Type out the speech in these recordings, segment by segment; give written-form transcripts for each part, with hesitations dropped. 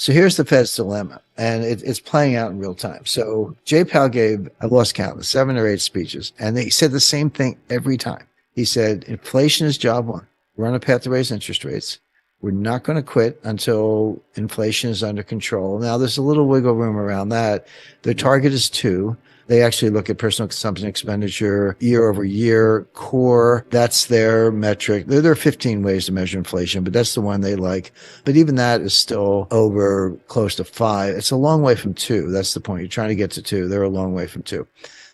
So here's the Fed's dilemma, and it's playing out in real time. So Jay Powell gave, I lost count, 7 or 8 speeches, and he said the same thing every time. He said, inflation is job one. We're on a path to raise interest rates. We're not going to quit until inflation is under control. Now, there's a little wiggle room around that. Their target is 2. They actually look at personal consumption expenditure year over year, core. That's their metric. There are 15 ways to measure inflation, but that's the one they like. But even that is still over close to 5. It's a long way from 2. That's the point. You're trying to get to 2. They're a long way from 2.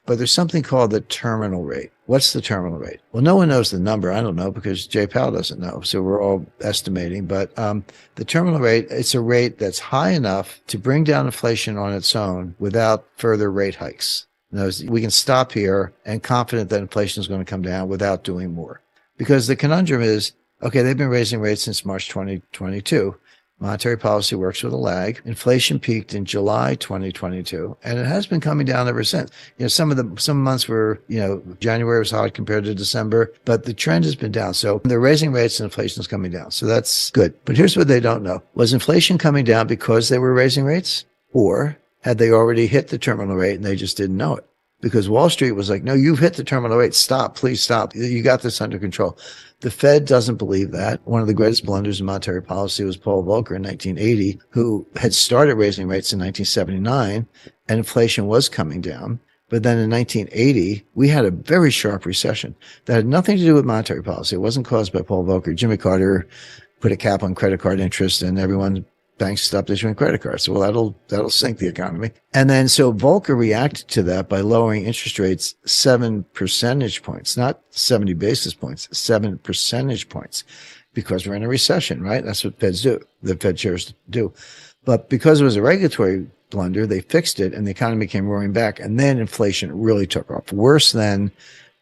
But there's something called the terminal rate. What's the terminal rate? Well, no one knows the number. I don't know because Jay Powell doesn't know. So we're all estimating. But the terminal rate, it's a rate that's high enough to bring down inflation on its own without further rate hikes. In other words, we can stop here and confident that inflation is going to come down without doing more. Because the conundrum is, okay, they've been raising rates since March 2022. Monetary policy works with a lag. Inflation peaked in July 2022, and it has been coming down ever since. Some months were, January was hot compared to December, but the trend has been down. So they're raising rates and inflation is coming down. So that's good. But here's what they don't know. Was inflation coming down because they were raising rates, or had they already hit the terminal rate and they just didn't know it? Because Wall Street was like, no, you've hit the terminal rate. Stop, please stop. You got this under control. The Fed doesn't believe that. One of the greatest blunders in monetary policy was Paul Volcker in 1980, who had started raising rates in 1979, and inflation was coming down. But then in 1980, we had a very sharp recession that had nothing to do with monetary policy. It wasn't caused by Paul Volcker. Jimmy Carter put a cap on credit card interest, and banks stopped issuing credit cards. So, well, that'll sink the economy. And then so Volcker reacted to that by lowering interest rates 7 percentage points, not 70 basis points, 7 percentage points, because we're in a recession, right? That's what Feds do. The Fed chairs do. But because it was a regulatory blunder, they fixed it and the economy came roaring back. And then inflation really took off, worse than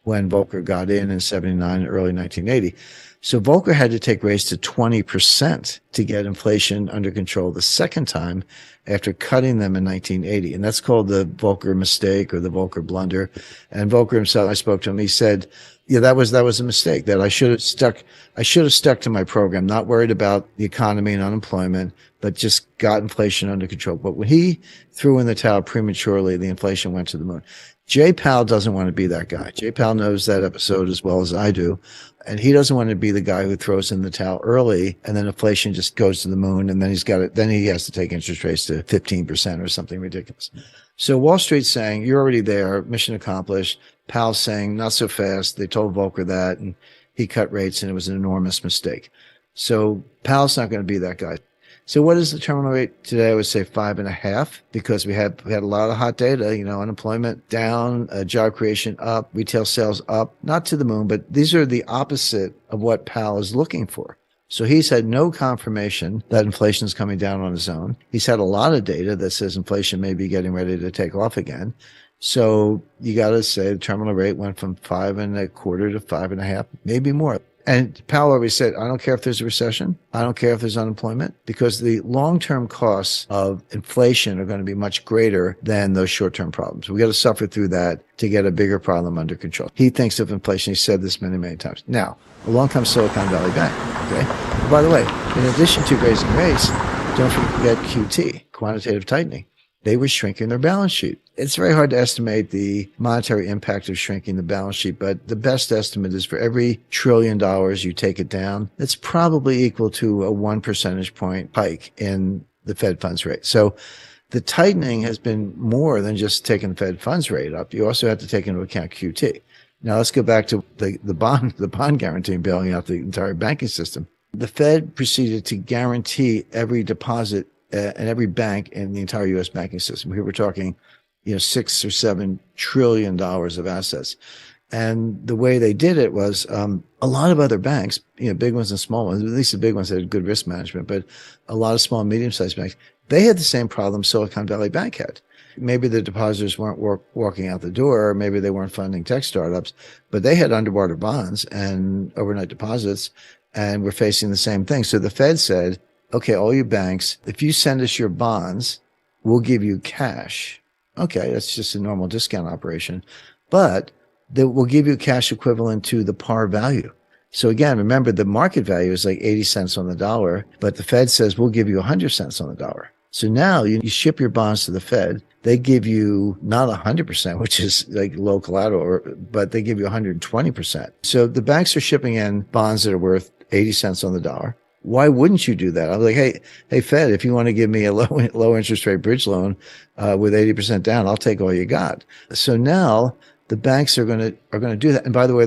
when Volcker got in 79 and early 1980. So Volcker had to take rates to 20% to get inflation under control the second time after cutting them in 1980. And that's called the Volcker mistake or the Volcker blunder. And Volcker himself, I spoke to him, he said, yeah, that was a mistake, that I should have stuck to my program, not worried about the economy and unemployment, but just got inflation under control. But when he threw in the towel prematurely, the inflation went to the moon. Jay Powell doesn't want to be that guy. Jay Powell knows that episode as well as I do. And he doesn't want to be the guy who throws in the towel early and then inflation just goes to the moon and then then he has to take interest rates to 15% or something ridiculous. So Wall Street's saying, you're already there, mission accomplished. Powell's saying, not so fast. They told Volcker that and he cut rates and it was an enormous mistake. So Powell's not going to be that guy. So what is the terminal rate today? I would say 5.5 because we had a lot of hot data, unemployment down, job creation up, retail sales up, not to the moon, but these are the opposite of what Powell is looking for. So he's had no confirmation that inflation is coming down on its own. He's had a lot of data that says inflation may be getting ready to take off again. So you got to say the terminal rate went from 5.25 to 5.5, maybe more. And Powell always said, I don't care if there's a recession. I don't care if there's unemployment, because the long-term costs of inflation are going to be much greater than those short-term problems. We got to suffer through that to get a bigger problem under control. He thinks of inflation. He said this many, many times. Now, along comes Silicon Valley Bank. Okay. And by the way, in addition to raising rates, don't forget QT, quantitative tightening. They were shrinking their balance sheet. It's very hard to estimate the monetary impact of shrinking the balance sheet, but the best estimate is for every $1 trillion you take it down, it's probably equal to a 1 percentage point hike in the Fed funds rate. So the tightening has been more than just taking the Fed funds rate up. You also have to take into account QT. Now let's go back to the bond guarantee and bailing out the entire banking system. The Fed proceeded to guarantee every deposit and every bank in the entire U.S. banking system. Here we're talking, $6 or $7 trillion of assets. And the way they did it was a lot of other banks, big ones and small ones, at least the big ones had good risk management, but a lot of small and medium-sized banks, they had the same problem Silicon Valley Bank had. Maybe the depositors weren't walking out the door, or maybe they weren't funding tech startups, but they had underwater bonds and overnight deposits and were facing the same thing. So the Fed said, okay, all you banks, if you send us your bonds, we'll give you cash. Okay, that's just a normal discount operation, but we'll give you cash equivalent to the par value. So again, remember the market value is like 80 cents on the dollar, but the Fed says we'll give you 100 cents on the dollar. So now you ship your bonds to the Fed. They give you not 100%, which is like low collateral, but they give you 120%. So the banks are shipping in bonds that are worth 80 cents on the dollar. Why wouldn't you do that? I'm like, hey, Fed, if you want to give me a low interest rate bridge loan with 80% down, I'll take all you got. So now the banks are going to do that. And by the way,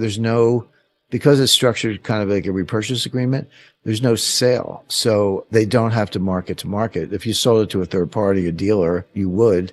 because it's structured kind of like a repurchase agreement, there's no sale. So they don't have to market to market. If you sold it to a third party, a dealer, you'd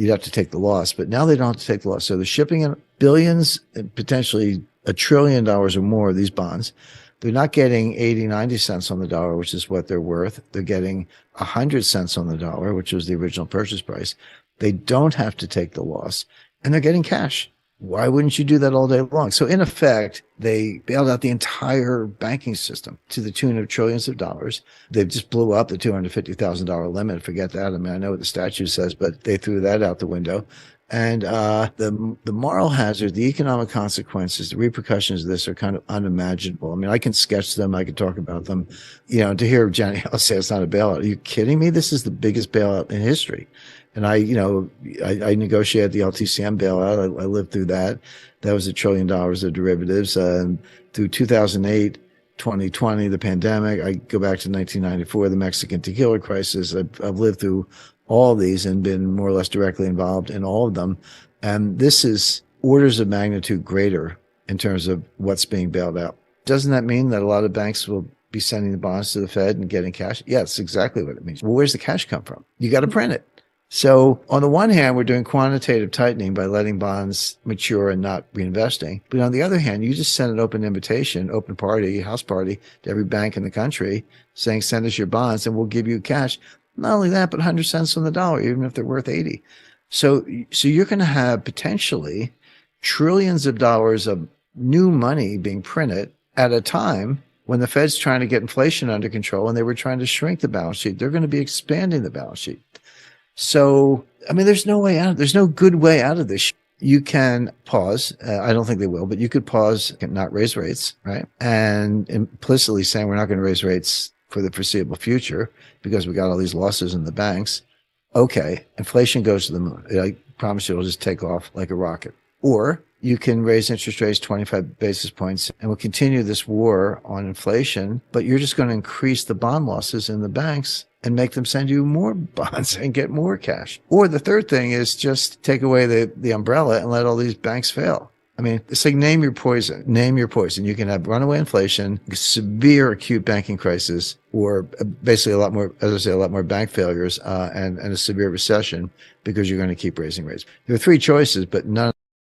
have to take the loss. But now they don't have to take the loss. So they're shipping in billions, potentially $1 trillion or more of these bonds. They're not getting 80, 90 cents on the dollar, which is what they're worth. They're getting 100 cents on the dollar, which was the original purchase price. They don't have to take the loss, and they're getting cash. Why wouldn't you do that all day long? So in effect, they bailed out the entire banking system to the tune of trillions of dollars. They just blew up the $250,000 limit. Forget that. I mean, I know what the statute says, but they threw that out the window. And the moral hazard, the economic consequences, the repercussions of this are kind of unimaginable. I mean, I can sketch them. I can talk about them. To hear Jenny Hill say it's not a bailout. Are you kidding me? This is the biggest bailout in history. And I negotiated the LTCM bailout. I lived through that. That was $1 trillion of derivatives. Through 2008, 2020, the pandemic. I go back to 1994, the Mexican tequila crisis. I've lived through all these and been more or less directly involved in all of them. And this is orders of magnitude greater in terms of what's being bailed out. Doesn't that mean that a lot of banks will be sending the bonds to the Fed and getting cash? Yeah, that's exactly what it means. Well, where's the cash come from? You got to print it. So on the one hand, we're doing quantitative tightening by letting bonds mature and not reinvesting. But on the other hand, you just send an open invitation, open party, house party to every bank in the country saying, send us your bonds and we'll give you cash. Not only that, but 100 cents on the dollar, even if they're worth 80. So you're going to have potentially trillions of dollars of new money being printed at a time when the Fed's trying to get inflation under control and they were trying to shrink the balance sheet. They're going to be expanding the balance sheet. So, I mean, there's no way out. There's no good way out of this. You can pause. I don't think they will, but you could pause and not raise rates, right? And implicitly saying we're not going to raise rates for the foreseeable future because we got all these losses in the banks. Okay, inflation goes to the moon. I promise you it'll just take off like a rocket. Or you can raise interest rates 25 basis points and we'll continue this war on inflation, but you're just going to increase the bond losses in the banks and make them send you more bonds and get more cash. Or the third thing is just take away the umbrella and let all these banks fail. I mean, it's like name your poison. Name your poison. You can have runaway inflation, severe acute banking crisis, or basically a lot more bank failures and a severe recession because you're going to keep raising rates. There are three choices, but none